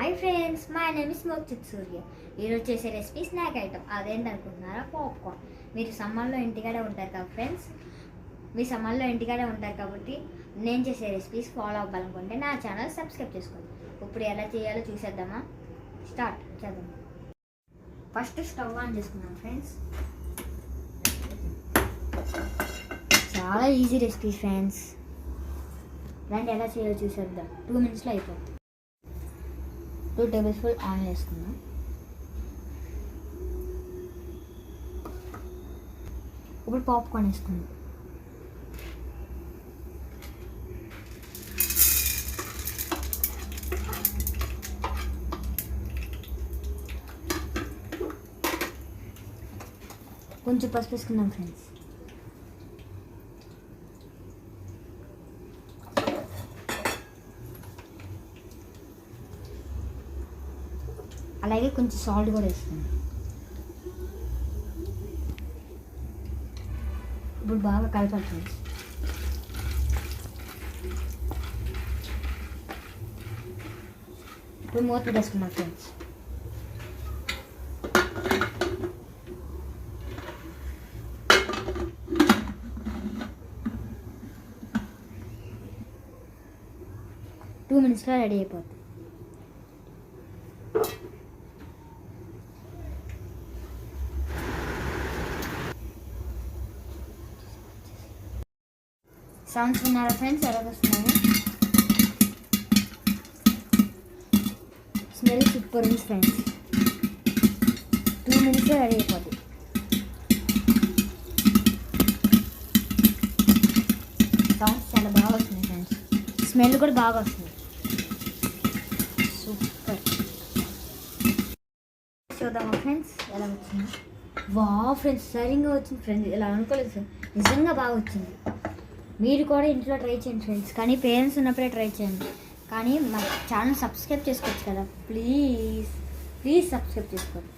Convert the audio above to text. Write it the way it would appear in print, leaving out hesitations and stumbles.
Hi friends, my name is Mokshit Surya. ఈరోజు చేసే recipe snack item. అదేంటనుకుంటున్నారా? పాప్కార్న్. మీరు సమ్మర్లో ఇంటికాడే ఉంటారు కదా ఫ్రెండ్స్, మీ సమ్మర్లో ఇంటికాడే ఉంటారు కాబట్టి నేను చేసే రెసిపీస్ ఫాలో అవ్వాలనుకుంటే నా ఛానల్ సబ్స్క్రైబ్ చేసుకోండి. ఇప్పుడు ఎలా చేయాలో చూసేద్దామా? స్టార్ట్ చేద్దాం. ఫస్ట్ స్టవ్ ఆన్ చేసుకున్నాం ఫ్రెండ్స్. చాలా ఈజీ రెసిపీ ఫ్రెండ్స్. రండి ఎలా చేయాలో చూసేద్దాం. 2 minutesలో అయిపోతుంది. 2 tablespoon ఆయిల్ వేసుకుందాం. ఇప్పుడు పాప్కార్న్ వేసుకుందాం. కొంచెం పసుపు వేసుకుందాం ఫ్రెండ్స్. అలాగే కొంచెం సాల్ట్ కూడా వేసుకుందాం. ఇప్పుడు బాగా కలపాలి ఫ్రెండ్స్. ఇప్పుడు మూత పెట్టేసుకున్నాం ఫ్రెండ్స్. టూ మినిట్స్లో రెడీ అయిపోతుంది. సౌండ్స్ విన్నారా ఫ్రెండ్స్? ఎలా వస్తున్నాయి? స్మెల్ సూపర్ ఉంది ఫ్రెండ్స్. 2 minutesలో రెడీ అయిపోతుంది. సౌండ్స్ చాలా బాగా వస్తున్నాయి ఫ్రెండ్స్. స్మెల్ కూడా బాగా వస్తుంది. సూపర్. చూద్దామా ఫ్రెండ్స్ ఎలా వచ్చింది? వా ఫ్రెండ్స్, సరిగ్గా వచ్చింది ఫ్రెండ్స్. ఇలా అనుకోలేదు సార్, నిజంగా బాగా వచ్చింది. మీరు కూడా ఇంట్లో ట్రై చేయండి ఫ్రెండ్స్, కానీ పేరెంట్స్ ఉన్నప్పుడే ట్రై చేయండి. కానీ మా ఛానల్ సబ్స్క్రైబ్ చేసుకోవచ్చు కదా, ప్లీజ్ సబ్స్క్రైబ్ చేసుకోండి.